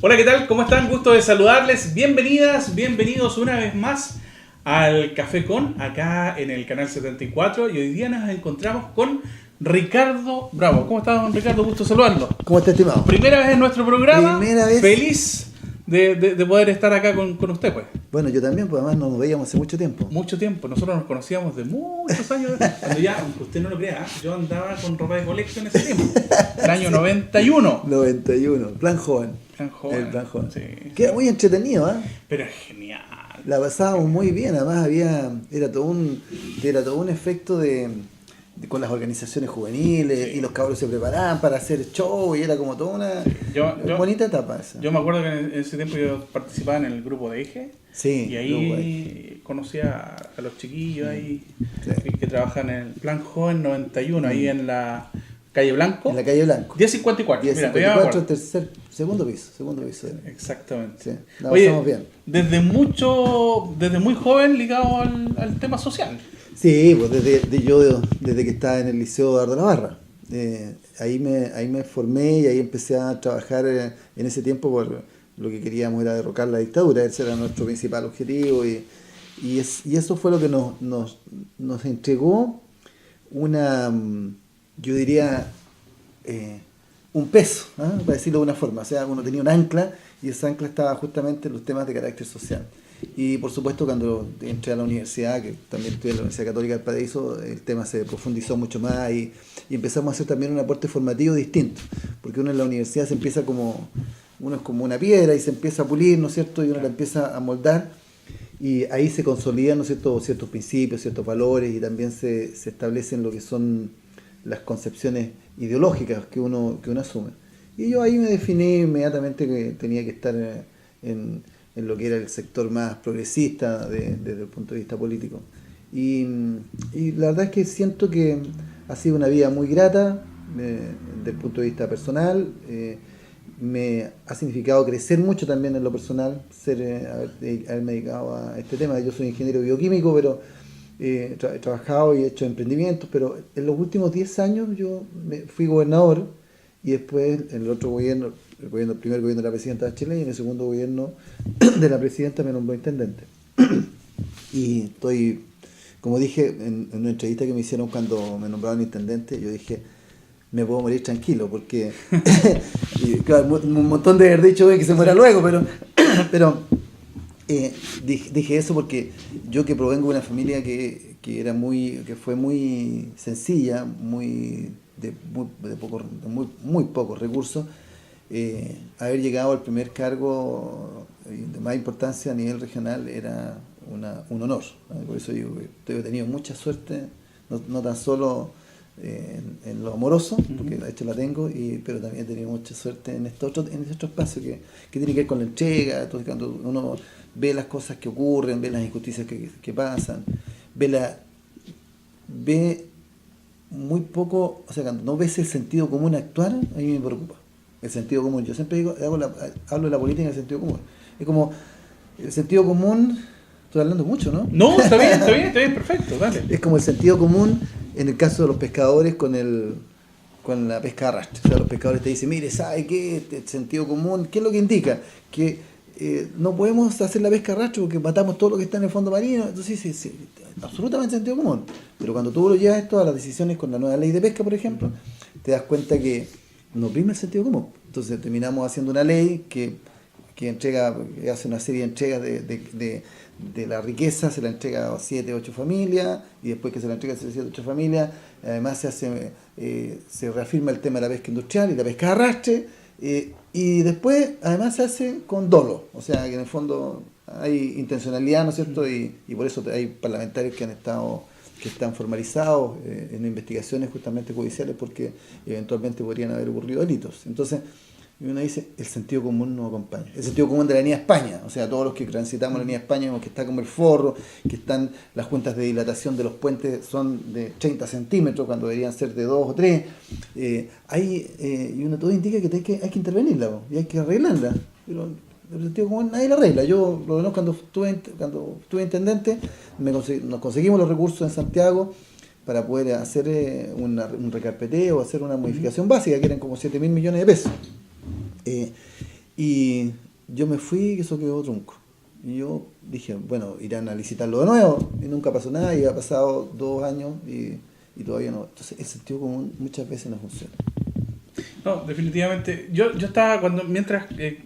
Hola, ¿qué tal? ¿Cómo están? Gusto de saludarles. Bienvenidas, bienvenidos una vez más al Café Con, acá en el canal 74. Y hoy día nos encontramos con Ricardo Bravo. ¿Cómo estás, don Ricardo? Gusto saludarlo. ¿Cómo está, estimado? Primera vez en nuestro programa. Primera vez. Feliz de poder estar acá con usted, pues. Bueno, yo también, pues además nos veíamos hace mucho tiempo. Mucho tiempo. Nosotros nos conocíamos de muchos años. Cuando ya, aunque usted no lo crea, yo andaba con ropa de colección en ese tiempo. El año 91. 91, plan joven. Plan joven. El plan joven. Sí. Queda muy entretenido, ¿eh? Pero es genial. La pasábamos muy bien, además era todo un efecto con las organizaciones juveniles, sí. Y los cabros se preparaban para hacer show y era como toda una bonita etapa esa. Yo me acuerdo que en ese tiempo yo participaba en el grupo de Eje, sí, y ahí conocí a los chiquillos ahí, sí. que trabajan en el Plan Joven 91, ahí en la calle Blanco. En la calle Blanco. 1054. 1054, segundo piso. Exactamente. Sí, la Oye, pasamos bien. desde muy joven ligado al tema social. Sí, pues desde que estaba en el Liceo Eduardo Navarra. Ahí me formé y ahí empecé a trabajar en ese tiempo por lo que queríamos era derrocar la dictadura. Ese era nuestro principal objetivo y eso fue lo que nos entregó yo diría, un peso, ¿eh? Para decirlo de una forma. O sea, uno tenía un ancla y esa ancla estaba justamente en los temas de carácter social. Y por supuesto cuando entré a la universidad, que también estudié en la Universidad Católica del Paraíso, el tema se profundizó mucho más y empezamos a hacer también un aporte formativo distinto, porque uno en la universidad uno es como una piedra y se empieza a pulir, ¿no es cierto? Y uno la empieza a moldar y ahí se consolidan, ¿no es cierto?, ciertos principios, ciertos valores y también se establecen lo que son las concepciones ideológicas que uno asume. Y yo ahí me definí inmediatamente que tenía que estar en lo que era el sector más progresista desde el punto de vista político. Y la verdad es que siento que ha sido una vida muy grata desde el punto de vista personal. Me ha significado crecer mucho también en lo personal, haberme dedicado a este tema. Yo soy ingeniero bioquímico, pero he trabajado y he hecho emprendimientos, pero en los últimos 10 años yo fui gobernador y después en el otro gobierno, el primer gobierno de la presidenta Bachelet y en el segundo gobierno de la presidenta me nombró intendente. Y estoy, como dije en una entrevista que me hicieron cuando me nombraron intendente, yo dije, me puedo morir tranquilo, porque y, claro, un montón de haber dicho que se muera luego, pero dije eso porque yo que provengo de una familia que fue muy sencilla, muy pocos recursos, haber llegado al primer cargo de más importancia a nivel regional era un honor, ¿no? Por eso digo que he tenido mucha suerte, no tan solo en lo amoroso, porque de hecho la tengo, pero también he tenido mucha suerte en este otro espacio que tiene que ver con la entrega. Entonces, cuando uno ve las cosas que ocurren, ve las injusticias que pasan, ve muy poco, o sea, cuando no ves el sentido común actuar, a mí me preocupa. El sentido común, yo siempre digo, hablo de la política en el sentido común. Es como el sentido común, estoy hablando mucho, ¿no? No, está bien, perfecto, dale. Es como el sentido común en el caso de los pescadores con la pesca de arrastre. O sea, los pescadores te dicen, mire, ¿sabe qué? El sentido común, ¿qué es lo que indica? Que no podemos hacer la pesca de arrastre porque matamos todo lo que está en el fondo marino. Entonces, sí, absolutamente sentido común. Pero cuando tú lo llevas esto a las decisiones con la nueva ley de pesca, por ejemplo, te das cuenta que no prima el sentido común. Entonces terminamos haciendo una ley que hace una serie de entregas de la riqueza, se la entrega a 7, 8 familias, y después que se la entrega a 7, 8 familias, además se reafirma el tema de la pesca industrial y la pesca de arrastre, y después además se hace con dolo, o sea que en el fondo hay intencionalidad, ¿no es cierto? Y por eso hay parlamentarios que están formalizados en investigaciones justamente judiciales porque eventualmente podrían haber ocurrido delitos. Entonces, uno dice, el sentido común no acompaña. El sentido común de la Avenida España, o sea, todos los que transitamos la Avenida España vemos que está como el forro, que están las cuentas de dilatación de los puentes son de 30 centímetros cuando deberían ser de 2 o 3. Y uno todo indica que hay que intervenirla y hay que arreglarla. Pero el sentido común nadie la arregla. Yo, lo menos cuando estuve intendente, nos conseguimos los recursos en Santiago para poder hacer un recarpeteo, hacer una modificación básica, que eran como 7.000 millones de pesos. Y yo me fui y eso quedó trunco. Y yo dije, bueno, irán a licitarlo de nuevo. Y nunca pasó nada, y ha pasado 2 años y todavía no. Entonces el sentido común muchas veces no funciona. No, definitivamente. Yo estaba, mientras te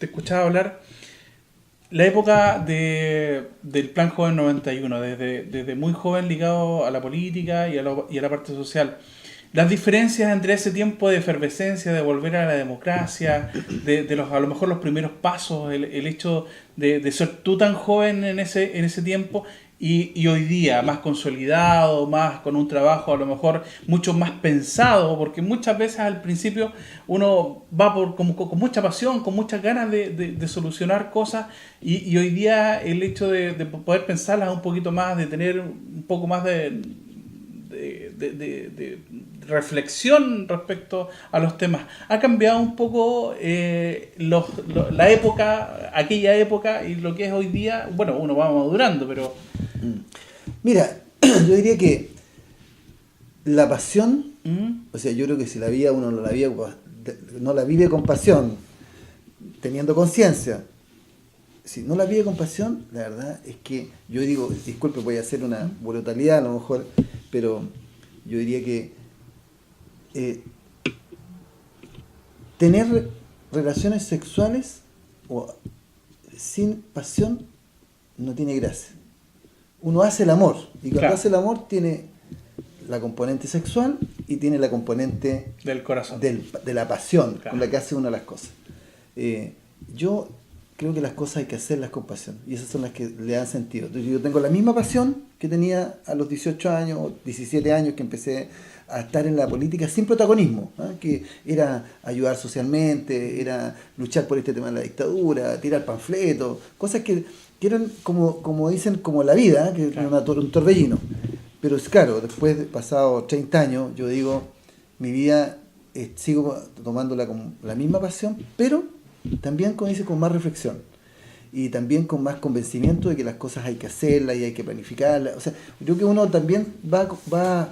escuchaba hablar, la época del Plan Joven 91, desde muy joven ligado a la política y a la parte social. Las diferencias entre ese tiempo de efervescencia, de volver a la democracia, de a lo mejor los primeros pasos, el hecho de ser tú tan joven en ese tiempo y hoy día más consolidado, más con un trabajo a lo mejor mucho más pensado, porque muchas veces al principio uno va con mucha pasión, con muchas ganas de solucionar cosas y hoy día el hecho de poder pensarlas un poquito más, de tener un poco más de reflexión respecto a los temas. Ha cambiado un poco la época, aquella época y lo que es hoy día. Bueno, uno va madurando, pero... Mira, yo diría que la pasión, o sea, yo creo que si la vida uno no la vive con pasión, teniendo conciencia, si no la vive con pasión, la verdad es que yo digo, disculpe, voy a hacer una brutalidad a lo mejor, pero yo diría que tener relaciones sexuales sin pasión no tiene gracia. Uno hace el amor, y cuando hace el amor tiene la componente sexual y tiene la componente del corazón, de la pasión, con la que hace uno las cosas. Yo creo que las cosas hay que hacerlas con pasión, y esas son las que le dan sentido. Entonces, yo tengo la misma pasión que tenía a los 18 años o 17 años que empecé a estar en la política sin protagonismo, que era ayudar socialmente, era luchar por este tema de la dictadura, tirar panfletos, cosas que eran como dicen, como la vida, que era un torbellino. Pero es claro, después de pasados 30 años, yo digo, mi vida sigo tomándola con la misma pasión, pero también, como dice, con más reflexión y también con más convencimiento de que las cosas hay que hacerlas y hay que planificarlas. O sea, yo creo que uno también va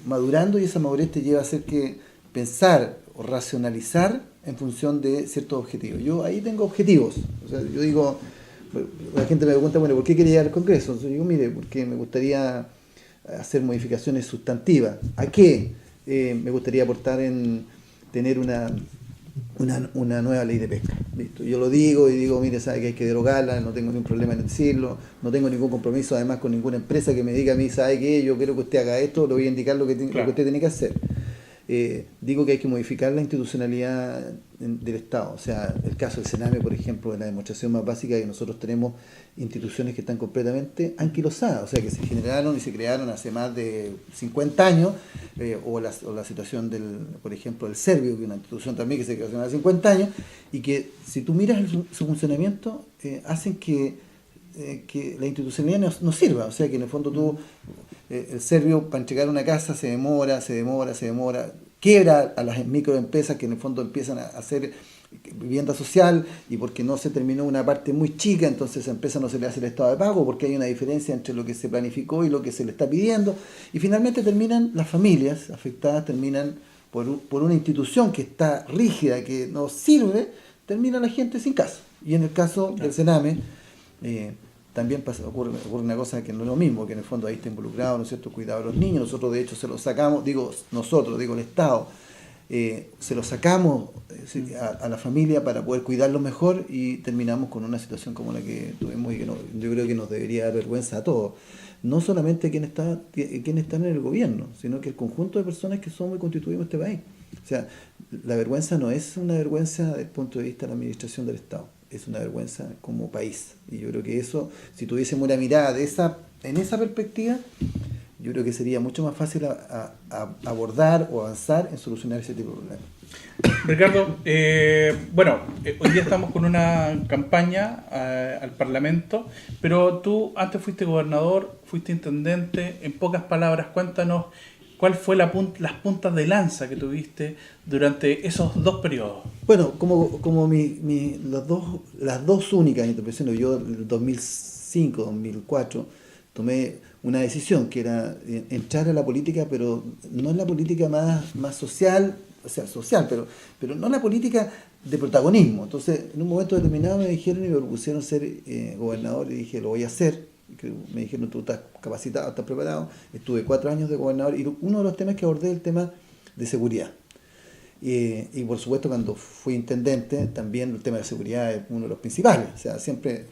madurando, y esa madurez te lleva a hacer que pensar o racionalizar en función de ciertos objetivos. Yo ahí tengo objetivos. O sea, yo digo, la gente me pregunta, bueno, ¿por qué quería ir al Congreso? Entonces yo digo, mire, porque me gustaría hacer modificaciones sustantivas. ¿A qué? Me gustaría aportar en tener una nueva ley de pesca. ¿Listo? Yo lo digo y digo, mire, sabe que hay que derogarla, no tengo ningún problema en decirlo, no tengo ningún compromiso además con ninguna empresa que me diga a mí, sabe que yo quiero que usted haga esto, le voy a indicar lo que usted tiene que hacer. Digo que hay que modificar la institucionalidad del Estado. O sea, el caso del Sename, por ejemplo, es la demostración más básica de que nosotros tenemos instituciones que están completamente anquilosadas, o sea, que se generaron y se crearon hace más de 50 años, o la situación por ejemplo, del Servio, que es una institución también que se creó hace 50 años, y que si tú miras su funcionamiento, hacen que la institucionalidad no sirva. O sea, que en el fondo tú, el Servio, para entregar una casa se demora, quiebra a las microempresas que en el fondo empiezan a hacer vivienda social, y porque no se terminó una parte muy chica, entonces a esa empresa no se le hace el estado de pago porque hay una diferencia entre lo que se planificó y lo que se le está pidiendo, y finalmente terminan las familias afectadas, terminan por una institución que está rígida, que no sirve, termina la gente sin casa. Y en el caso del Sename, también ocurre una cosa que no es lo mismo, que en el fondo ahí está involucrado, ¿no es cierto?, cuidado de los niños. Nosotros de hecho se los sacamos, digo el Estado, se los sacamos a la familia para poder cuidarlos mejor, y terminamos con una situación como la que tuvimos, y que yo creo que nos debería dar vergüenza a todos. No solamente quienes están en el gobierno, sino que el conjunto de personas que somos y constituimos este país. O sea, la vergüenza no es una vergüenza desde el punto de vista de la administración del Estado, es una vergüenza como país. Y yo creo que eso, si tuviésemos una mirada en esa perspectiva, yo creo que sería mucho más fácil abordar o avanzar en solucionar ese tipo de problemas. Ricardo, hoy día estamos con una campaña al Parlamento, pero tú antes fuiste gobernador, fuiste intendente. En pocas palabras, cuéntanos cuál fue las puntas de lanza que tuviste durante esos 2 periodos. Bueno, como las dos únicas intervenciones, yo en el 2005, 2004, tomé una decisión que era entrar a la política, pero no en la política más social, o sea, social, pero no la política de protagonismo. Entonces, en un momento determinado me dijeron y me propusieron ser gobernador y dije, lo voy a hacer. Me dijeron, tú estás capacitado, estás preparado. Estuve 4 años de gobernador y uno de los temas que abordé es el tema de seguridad. Y por supuesto cuando fui intendente también el tema de seguridad es uno de los principales. O sea, siempre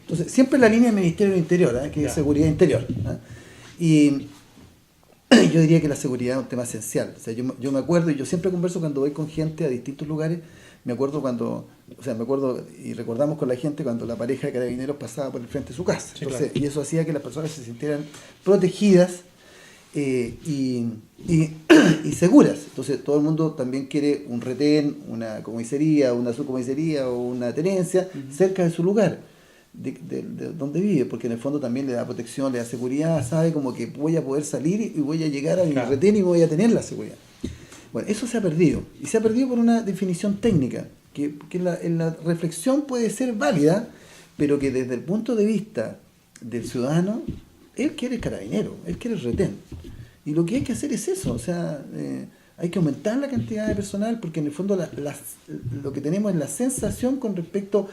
la línea del Ministerio del Interior, que es seguridad interior. Y yo diría que la seguridad es un tema esencial. O sea, yo me acuerdo, y yo siempre converso cuando voy con gente a distintos lugares, me acuerdo y recordamos con la gente cuando la pareja de carabineros pasaba por el frente de su casa. Sí, entonces, claro. y eso hacía que las personas se sintieran protegidas y seguras. Entonces todo el mundo también quiere un retén, una comisaría, una subcomisaría o una tenencia cerca de su lugar, de donde vive, porque en el fondo también le da protección, le da seguridad, sabe como que voy a poder salir y voy a llegar a mi retén y voy a tener la seguridad. Bueno, eso se ha perdido, y se ha perdido por una definición técnica, que en la reflexión puede ser válida, pero que desde el punto de vista del ciudadano, él quiere el carabinero, él quiere el retén. Y lo que hay que hacer es eso, o sea, hay que aumentar la cantidad de personal, porque en el fondo lo que tenemos es la sensación con respecto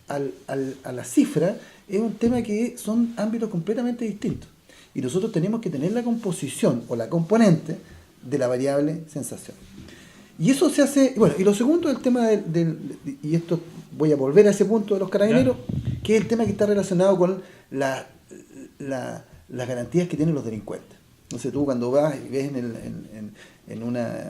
a la cifra, es un tema que son ámbitos completamente distintos. Y nosotros tenemos que tener la composición o la componente de la variable sensación. Y eso se hace, bueno, y lo segundo es el tema y esto voy a volver a ese punto de los carabineros, que es el tema que está relacionado con las garantías que tienen los delincuentes. Entonces tú cuando vas y ves en una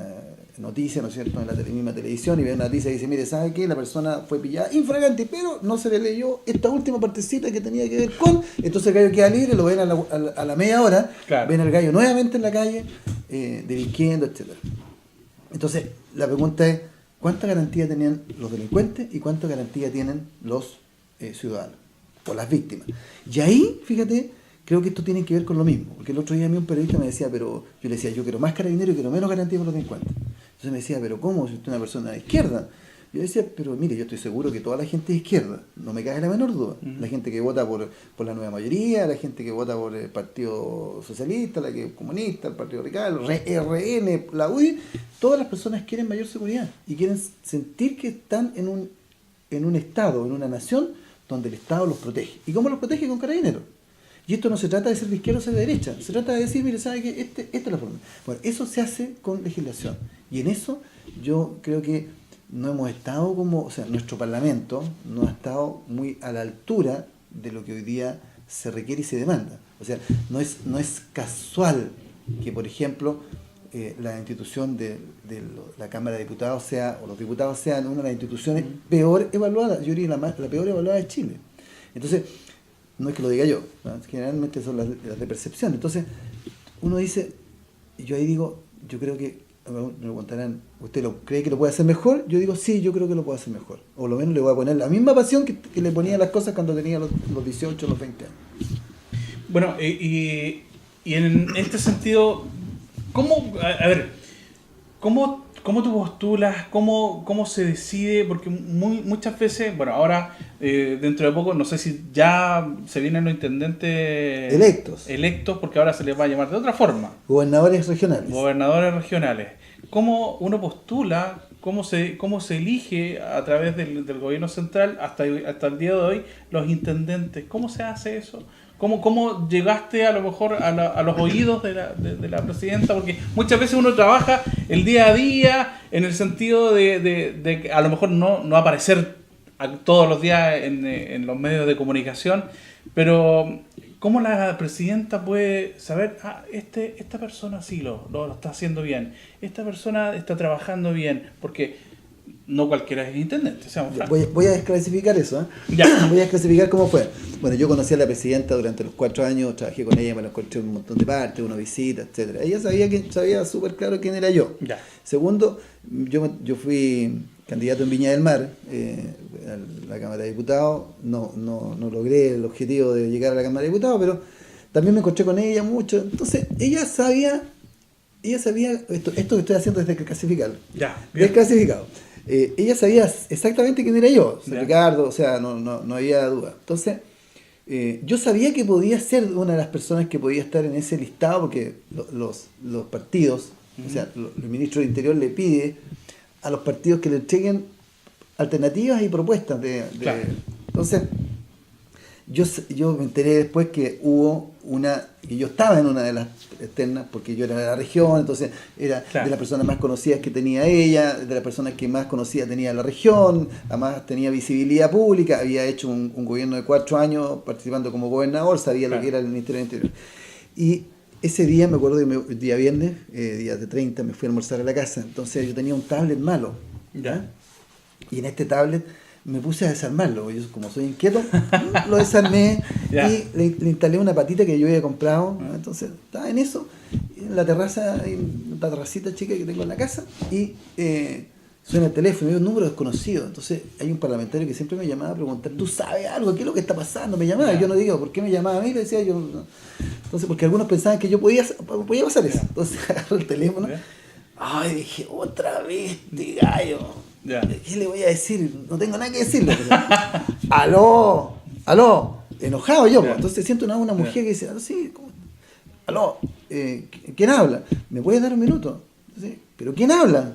noticia, ¿no es cierto?, en la misma televisión, y ves una noticia y dice, mire, ¿sabe qué? La persona fue pillada infragante, pero no se le leyó esta última partecita que tenía que ver con, entonces el gallo queda libre, lo ven a la media hora, ven al gallo nuevamente en la calle, delinquiendo, etc. Entonces, la pregunta es, ¿cuánta garantía tenían los delincuentes y cuánta garantía tienen los ciudadanos o las víctimas? Y ahí, fíjate, creo que esto tiene que ver con lo mismo, porque el otro día a mí un periodista me decía, pero yo le decía, yo quiero más carabineros y quiero menos garantía para los delincuentes. Entonces me decía, pero ¿cómo? Si usted es una persona de izquierda. Yo decía, pero mire, yo estoy seguro que toda la gente es izquierda, no me cabe la menor duda. La gente que vota por la nueva mayoría, la gente que vota por el Partido Socialista, la que es comunista, el Partido Radical, RN, la UDI, todas las personas quieren mayor seguridad y quieren sentir que están en un Estado, en una nación donde el Estado los protege. ¿Y cómo los protege? Con carabineros. Y esto no se trata de ser de izquierda o ser de derecha, se trata de decir, mire, ¿sabe qué? Esta es la forma. Bueno, eso se hace con legislación. Y en eso yo creo que no hemos estado o sea, nuestro Parlamento no ha estado muy a la altura de lo que hoy día se requiere y se demanda. O sea, no es casual que, por ejemplo, la institución de la Cámara de Diputados o los diputados sean una de las instituciones peor evaluadas, yo diría la peor evaluada de Chile. Entonces, no es que lo diga yo, ¿no? Generalmente son las de percepción. Entonces, uno dice, yo ahí digo, yo creo que, me preguntarán, ¿usted cree que lo puede hacer mejor? Yo digo, sí, yo creo que lo puedo hacer mejor. O lo menos le voy a poner la misma pasión que le ponía las cosas cuando tenía los 18 o los 20 años. Bueno, y en este sentido, ¿cómo tú postulas? ¿Cómo se decide? Porque muchas veces, bueno, ahora dentro de poco, no sé si ya se vienen los intendentes electos, porque ahora se les va a llamar de otra forma. Gobernadores regionales. ¿Cómo uno postula? ¿Cómo se elige a través del gobierno central hasta el día de hoy los intendentes? ¿Cómo se hace eso? ¿Cómo llegaste a lo mejor a los oídos de la presidenta? Porque muchas veces uno trabaja el día a día en el sentido de a lo mejor no aparecer todos los días en los medios de comunicación, pero ¿cómo la presidenta puede saber, esta persona sí lo está haciendo bien, esta persona está trabajando bien? Porque no cualquiera es intendente, seamos francos. Voy a desclasificar eso, ¿eh? Ya. Voy a desclasificar cómo fue. Bueno, yo conocí a la presidenta durante los 4 años, trabajé con ella, me la encontré en un montón de partes, una visita, etcétera. Ella sabía súper claro quién era yo. Ya. Segundo, yo fui candidato en Viña del Mar, a la Cámara de Diputados, no logré el objetivo de llegar a la Cámara de Diputados, pero también me encontré con ella mucho. Entonces, ella sabía esto que estoy haciendo desde que clasificarlo. Ya. Desclasificado. Ella sabía exactamente quién era yo, Ricardo, o sea, no había duda. Entonces, yo sabía que podía ser una de las personas que podía estar en ese listado, porque los partidos, o sea, el ministro del Interior le pide a los partidos que le entreguen alternativas y propuestas Claro. Entonces, yo me enteré después que yo estaba en una de las externas, porque yo era de la región, entonces era Claro. de las personas más conocidas que tenía ella, de las personas que más conocida tenía la región, además tenía visibilidad pública, había hecho un gobierno de 4 años participando como gobernador, sabía lo Claro. que era el Ministerio del Interior. Y ese día, me acuerdo que el día viernes, día de 30, me fui a almorzar a la casa, entonces yo tenía un tablet malo, Ya. y en este tablet me puse a desarmarlo. Yo, como soy inquieto, lo desarmé Ya. y le instalé una patita que yo había comprado. ¿No? Entonces estaba en eso, en la terraza, en la terracita chica que tengo en la casa, y suena el teléfono, y un número desconocido. Entonces hay un parlamentario que siempre me llamaba a preguntar, ¿tú sabes algo? ¿Qué es lo que está pasando? Me llamaba, Ya. yo no digo, ¿por qué me llamaba a mí? Le decía yo. No. Entonces, porque algunos pensaban que yo podía pasar eso. Entonces agarro el teléfono. Ya. Ay, dije, otra vez este gallo. Ya. ¿Qué le voy a decir? No tengo nada que decirle. Pero, aló, enojado yo. Ya. Entonces siento una mujer Ya. que dice, sí, ¿cómo? Aló, ¿quién habla? ¿Me puedes dar un minuto? Sí, ¿pero quién habla?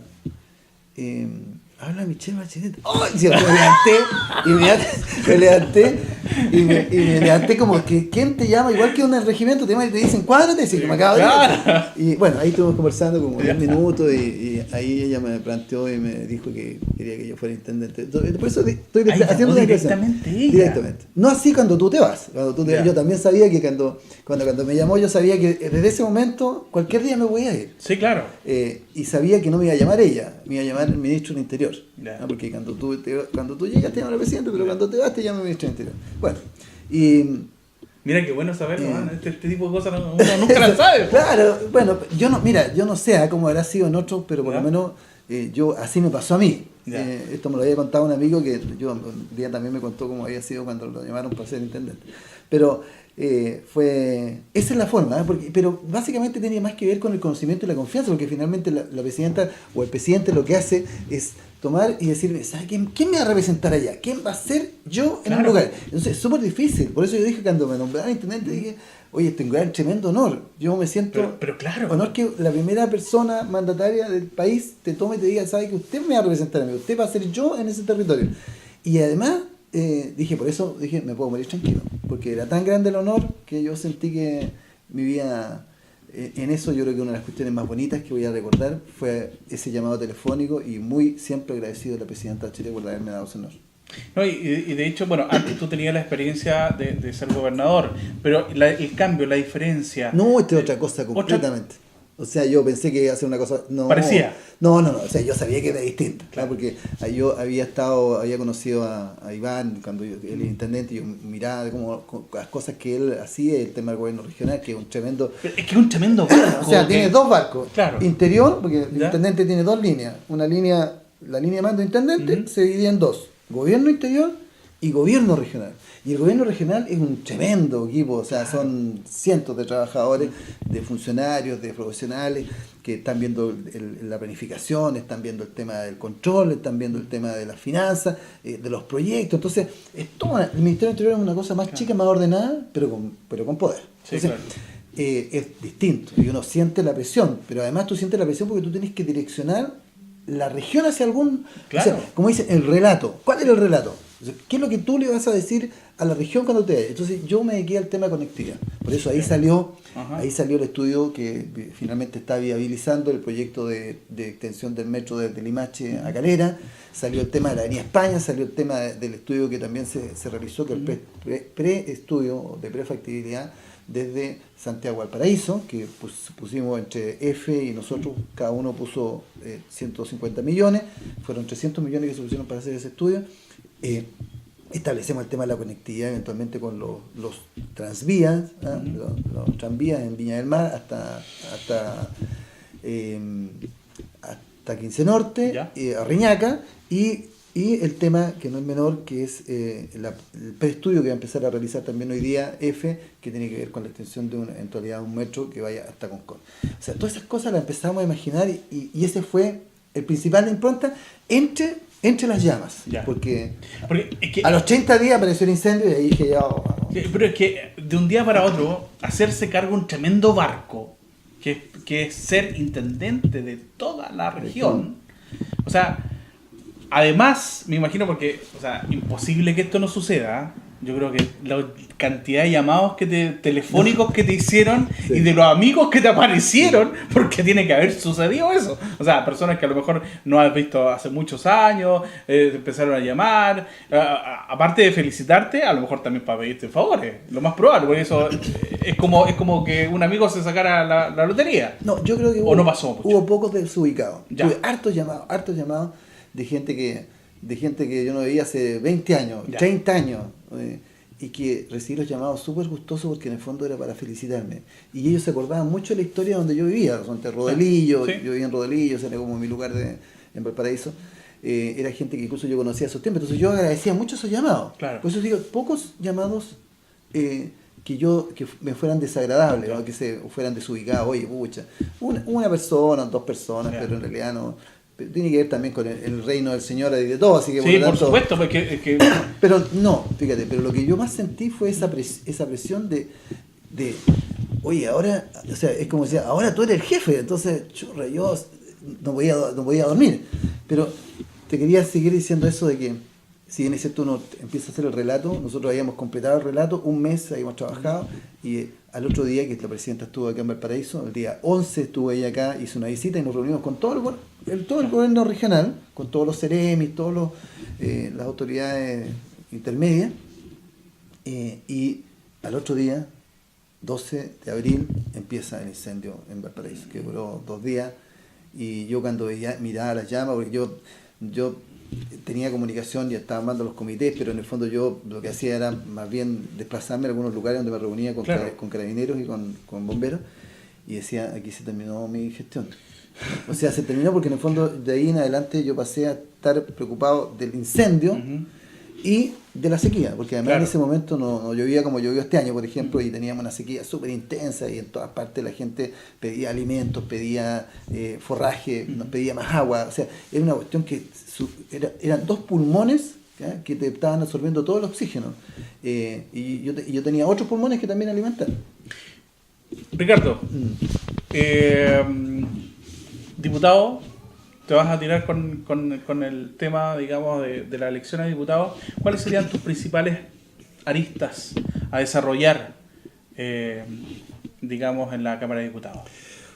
Habla Michelle Bachelet. ¡Ay! Sí, me levanté como que, ¿quién te llama? Igual que en el regimiento te llaman y te dicen, cuádrate, sí, que me acabo de Claro. Y bueno, ahí estuvimos conversando como 10 minutos y ahí ella me planteó y me dijo que quería que yo fuera intendente. Entonces, por eso estoy Ahí haciendo llamó una declaración. directamente ella. Directamente. No así cuando tú te vas. Ya. Yo también sabía que cuando me llamó, yo sabía que desde ese momento, cualquier día me voy a ir. Sí, claro. Y sabía que no me iba a llamar ella, me iba a llamar el ministro del Interior. Ya. ¿No? Porque cuando tú llegas te llama el presidente, pero cuando te vas te llama el ministro del Interior. Bueno, y... Mira qué bueno saberlo, man. Este tipo de cosas uno nunca las sabe. Claro, bueno, yo no sé cómo habrá sido en otros, pero por Ya. lo menos así me pasó a mí. Ya. Esto me lo había contado un amigo que un día también me contó cómo había sido cuando lo llamaron para ser intendente. Pero esa es la forma, pero básicamente tiene más que ver con el conocimiento y la confianza, porque finalmente la presidenta o el presidente lo que hace es tomar y decirme, ¿sabes quién me va a representar allá? ¿Quién va a ser yo en un Claro. lugar? Entonces es súper difícil, por eso yo dije cuando me nombraron intendente, dije, oye, tengo un tremendo honor, yo me siento Pero claro. honor que la primera persona mandataria del país te tome y te diga, ¿sabe que usted me va a representar a mí? Usted va a ser yo en ese territorio. Y además, por eso dije, me puedo morir tranquilo, porque era tan grande el honor que yo sentí que mi vida, en eso yo creo que una de las cuestiones más bonitas que voy a recordar fue ese llamado telefónico y muy siempre agradecido a la presidenta de Chile por haberme dado ese honor. No, y de hecho, bueno, antes tú tenías la experiencia de ser gobernador, pero el cambio, la diferencia... No, esta es otra cosa completamente. O sea, yo pensé que iba a ser una cosa... No, ¿Parecía? No. O sea, yo sabía que era distinta. Claro. Porque yo había conocido a Iván cuando él era intendente y yo miraba como las cosas que él hacía, el tema del gobierno regional, que es un tremendo... Es que es un tremendo barco. O sea, tiene dos barcos. Claro. Interior, porque el ¿Ya? intendente tiene dos líneas. La línea de mando intendente Ujú. se divide en dos. Gobierno interior y gobierno regional. Y el gobierno regional es un tremendo equipo, o sea, son cientos de trabajadores, de funcionarios, de profesionales que están viendo la planificación, están viendo el tema del control, están viendo el tema de las finanzas, de los proyectos. Entonces, el Ministerio del Interior es una cosa más Claro. chica, más ordenada, pero con poder. Sí, Entonces, claro. es distinto y uno siente la presión, pero además tú sientes la presión porque tú tienes que direccionar la región hacia algún... Claro. O sea, como dicen, el relato. ¿Cuál era el relato? ¿Qué es lo que tú le vas a decir a la región cuando te vayas? Entonces yo me dediqué al tema de conectividad. Por eso ahí salió el estudio que finalmente está viabilizando el proyecto de extensión del metro desde Limache a Calera. Salió el tema de la Avenida España, salió el tema del estudio que también se realizó, que el pre-estudio de prefactibilidad desde Santiago al Paraíso, que pusimos entre F y nosotros, cada uno puso 150 millones, fueron 300 millones que se pusieron para hacer ese estudio. Establecemos el tema de la conectividad eventualmente con los transvías, los tranvías en Viña del Mar hasta Quince Norte, a Reñaca, y el tema que no es menor, que es el preestudio que va a empezar a realizar también hoy día F, que tiene que ver con la extensión de una eventualidad de un metro que vaya hasta Concón. O sea, todas esas cosas las empezamos a imaginar y ese fue el principal de impronta entre las llamas. Ya. Porque es que, a los 30 días apareció el incendio y ahí dije ya... pero es que de un día para otro, hacerse cargo de un tremendo barco, que es ser intendente de toda la región, o sea... además, me imagino porque, o sea, imposible que esto no suceda. Yo creo que la cantidad de llamados telefónicos que te hicieron Sí. y de los amigos que te aparecieron, porque tiene que haber sucedido eso. O sea, personas que a lo mejor no has visto hace muchos años, te empezaron a llamar. Aparte de felicitarte, a lo mejor también para pedirte favores. Lo más probable, porque eso es como que un amigo se sacara la lotería. No, yo creo que ¿O no pasó mucho? hubo pocos desubicados. Ya. Tuve hartos llamados de gente que yo no veía hace 20 años, Ya. 30 años, y que recibí los llamados súper gustosos porque en el fondo era para felicitarme. Y ellos se acordaban mucho de la historia donde yo vivía, donde Rodelillo, Sí. yo vivía en Rodelillo, ese era como mi lugar en Valparaíso. Era gente que incluso yo conocía a esos tiempos, entonces yo agradecía mucho esos llamados. Claro. Por eso digo, pocos llamados que me fueran desagradables, ¿no? Que se fueran desubicados. Oye, pucha, una persona, dos personas, Ya. pero en realidad no. Pero tiene que ver también con el reino del Señor y de todo, así que Sí, lo por tanto- supuesto, porque es que Pero no, fíjate, pero lo que yo más sentí fue esa presión de oye, ahora, o sea, es como decía, ahora tú eres el jefe, entonces, churra, yo no podía dormir. Pero te quería seguir diciendo eso de que, si bien es cierto, uno empieza a hacer el relato, nosotros habíamos completado el relato, un mes habíamos trabajado, y al otro día que la presidenta estuvo acá en Valparaíso, el día 11 estuvo ella acá, hizo una visita y nos reunimos con todo el gobierno regional, con todos los CEREMIS, todas las autoridades intermedias, y al otro día, 12 de abril, empieza el incendio en Valparaíso, que duró 2 días, y yo cuando miraba las llamas, porque yo tenía comunicación y estaba armando los comités, pero en el fondo yo lo que hacía era más bien desplazarme a algunos lugares donde me reunía con, Claro. con carabineros y con bomberos, y decía, aquí se terminó mi gestión. O sea, se terminó porque en el fondo de ahí en adelante yo pasé a estar preocupado del incendio Ujú. y de la sequía, porque además Claro. en ese momento no llovía como llovió este año, por ejemplo, y teníamos una sequía súper intensa y en todas partes la gente pedía alimentos, pedía forraje, nos pedía más agua, o sea, era una cuestión que eran 2 pulmones, ¿ya?, que te estaban absorbiendo todo el oxígeno, y yo tenía otros pulmones que también alimentar. Ricardo, diputado, te vas a tirar con el tema, digamos, de la elección a diputado. ¿Cuáles serían tus principales aristas a desarrollar, digamos, en la Cámara de Diputados?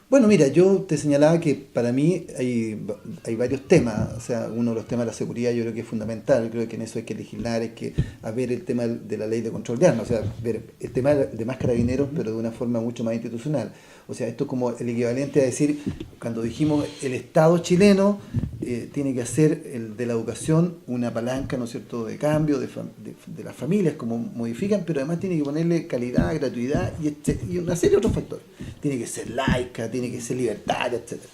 Bueno, mira, yo te señalaba que para mí hay varios temas, o sea, uno de los temas de la seguridad yo creo que es fundamental, creo que en eso hay que legislar, hay que ver el tema de la ley de control de armas, o sea, ver el tema de más carabineros, pero de una forma mucho más institucional. O sea, esto es como el equivalente a decir, cuando dijimos el Estado chileno tiene que hacer de la educación una palanca, ¿no es cierto?, de cambio de las familias, como modifican, pero además tiene que ponerle calidad, gratuidad y una serie de otros factores. Tiene que ser laica, tiene que ser libertaria, etcétera.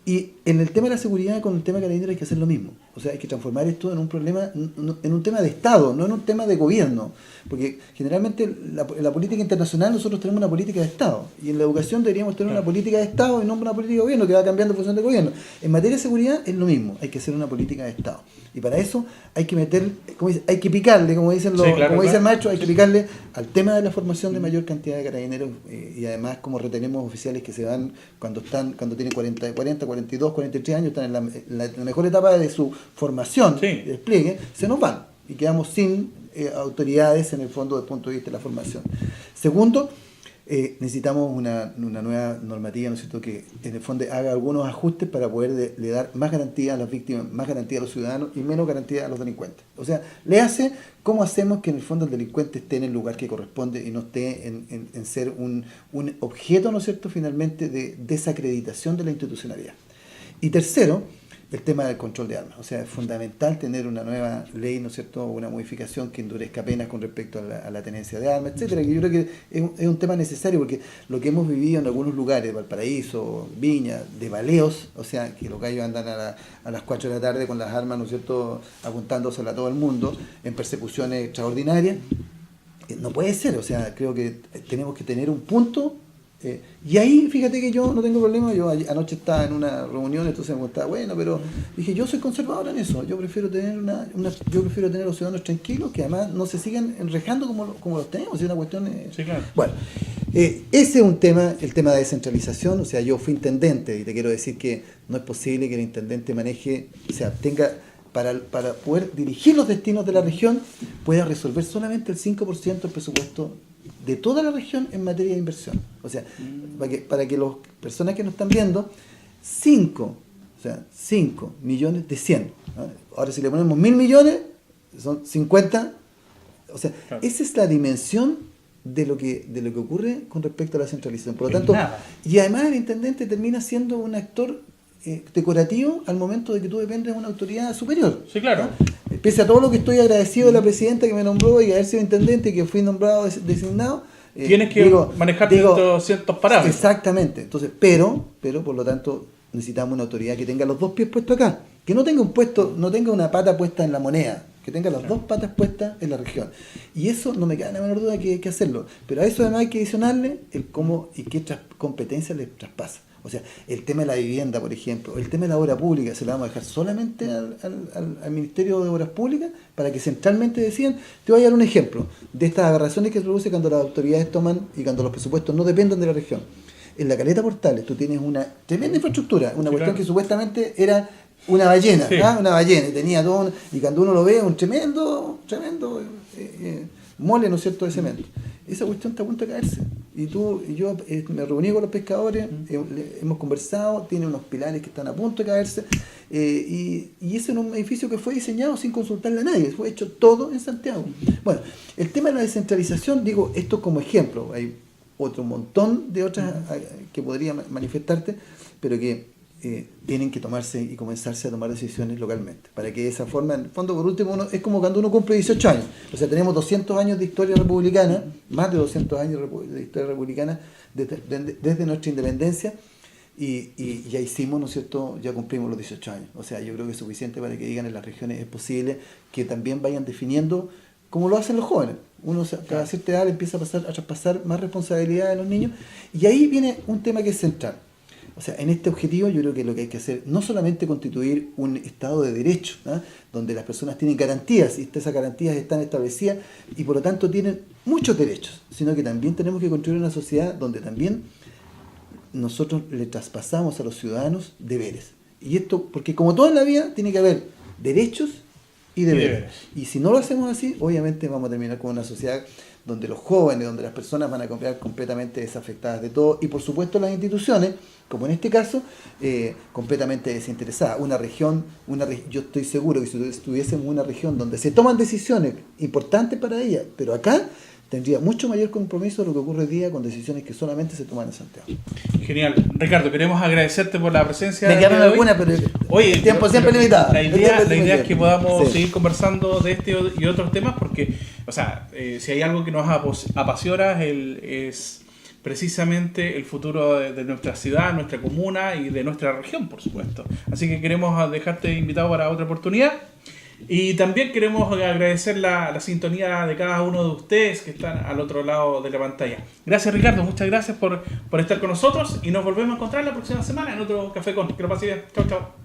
Y en el tema de la seguridad, con el tema de carabineros hay que hacer lo mismo. O sea, hay que transformar esto en un problema, en un tema de Estado, no en un tema de gobierno. Porque generalmente en la política internacional nosotros tenemos una política de Estado. Y en la educación deberíamos tener una política de Estado y no una política de gobierno que va cambiando en función del gobierno. En materia de seguridad es lo mismo, hay que hacer una política de Estado. Y para eso hay que meter, hay que picarle, como dicen Sí, claro, dice el claro. maestro, hay que picarle al tema de la formación de mayor cantidad de carabineros, y además como retenemos oficiales que se van cuando tienen 40, 42, 43 años, están en la mejor etapa de su formación, Sí. de despliegue, se nos van y quedamos sin autoridades en el fondo desde el punto de vista de la formación. Segundo, necesitamos una nueva normativa, ¿no es cierto?, que en el fondo haga algunos ajustes para poder le dar más garantía a las víctimas, más garantía a los ciudadanos y menos garantía a los delincuentes. O sea, le hace cómo hacemos que en el fondo el delincuente esté en el lugar que corresponde y no esté en ser un objeto, ¿no es cierto?, finalmente de desacreditación de la institucionalidad. Y tercero, el tema del control de armas. O sea, es fundamental tener una nueva ley, ¿no es cierto?, una modificación que endurezca penas con respecto a la tenencia de armas, etcétera. Que yo creo que es un tema necesario porque lo que hemos vivido en algunos lugares, Valparaíso, Viña, de baleos, o sea, que los gallos andan a las 4 de la tarde con las armas, ¿no es cierto?, apuntándoselas a todo el mundo en persecuciones extraordinarias. No puede ser, o sea, creo que tenemos que tener un punto. Y ahí, fíjate que yo no tengo problema, yo anoche estaba en una reunión, entonces me contaba, bueno, pero dije, yo soy conservador en eso, yo prefiero tener yo prefiero tener a los ciudadanos tranquilos, que además no se sigan enrejando como los tenemos, es una cuestión... Sí, claro. Bueno, ese es un tema, el tema de descentralización, o sea, yo fui intendente y te quiero decir que no es posible que el intendente maneje, o sea, tenga para poder dirigir los destinos de la región, pueda resolver solamente el 5% del presupuesto de toda la región en materia de inversión. O sea, para que las personas que nos están viendo, 5 millones de 100. ¿No? Ahora, si le ponemos 1.000 millones, son 50. O sea, claro, esa es la dimensión de lo que ocurre con respecto a la centralización. Por lo tanto, y además el intendente termina siendo un actor decorativo al momento de que tú dependes de una autoridad superior. Sí, claro. ¿No? Pese a todo lo que estoy agradecido de la presidenta que me nombró y haber sido intendente y que fui nombrado designado, tienes que manejar ciertos parámetros. Exactamente. Entonces, pero por lo tanto necesitamos una autoridad que tenga los dos pies puestos acá, que no tenga una pata puesta en la moneda, que tenga las dos patas puestas en la región. Y eso no me queda la menor duda que hay que hacerlo. Pero a eso además hay que adicionarle el cómo y qué competencias le traspasa. O sea, el tema de la vivienda, por ejemplo, el tema de la obra pública, se lo vamos a dejar solamente al Ministerio de Obras Públicas para que centralmente decidan. Te voy a dar un ejemplo de estas aberraciones que se produce cuando las autoridades toman y cuando los presupuestos no dependen de la región. En la Caleta Portales tú tienes una tremenda infraestructura, una cuestión que supuestamente era una ballena, una ballena, y tenía todo, y cuando uno lo ve, un tremendo mole, ¿no es cierto?, de cemento. Esa cuestión está a punto de caerse. Y yo me reuní con los pescadores, hemos conversado, tiene unos pilares que están a punto de caerse, y ese es un edificio que fue diseñado sin consultarle a nadie, fue hecho todo en Santiago. Bueno, el tema de la descentralización, digo, esto como ejemplo, hay otro montón de otras que podría manifestarte, pero que tienen que tomarse y comenzarse a tomar decisiones localmente, para que de esa forma, en el fondo, por último, es como cuando uno cumple 18 años, o sea, tenemos 200 años de historia republicana, más de 200 años de historia republicana desde nuestra independencia, y ya hicimos, ¿no es cierto?, ya cumplimos los 18 años, o sea, yo creo que es suficiente para que digan en las regiones es posible que también vayan definiendo como lo hacen los jóvenes. Uno cada cierta edad empieza a traspasar más responsabilidad a los niños, y ahí viene un tema que es central. O sea, en este objetivo yo creo que lo que hay que hacer no solamente constituir un Estado de Derecho, ¿no?, donde las personas tienen garantías, y esas garantías están establecidas y por lo tanto tienen muchos derechos, sino que también tenemos que construir una sociedad donde también nosotros le traspasamos a los ciudadanos deberes. Y esto, porque como todo en la vida, tiene que haber derechos y deberes. Y si no lo hacemos así, obviamente vamos a terminar con una sociedad donde los jóvenes, donde las personas van a quedar completamente desafectadas de todo, y por supuesto las instituciones, como en este caso, completamente desinteresadas. Yo estoy seguro que si tuviésemos una región donde se toman decisiones importantes para ella, pero acá tendría mucho mayor compromiso de lo que ocurre hoy día con decisiones que solamente se toman en Santiago. Genial. Ricardo, queremos agradecerte por la presencia. Me quedaron algunas, pero el tiempo siempre limitado. La idea es que podamos seguir conversando de este y otros temas, porque, o sea, si hay algo que nos apasiona es precisamente el futuro de nuestra ciudad, nuestra comuna y de nuestra región, por supuesto. Así que queremos dejarte invitado para otra oportunidad. Y también queremos agradecer la sintonía de cada uno de ustedes que están al otro lado de la pantalla. Gracias, Ricardo, muchas gracias por estar con nosotros, y nos volvemos a encontrar la próxima semana en otro Café Con. Que lo pases bien. Chau, chau.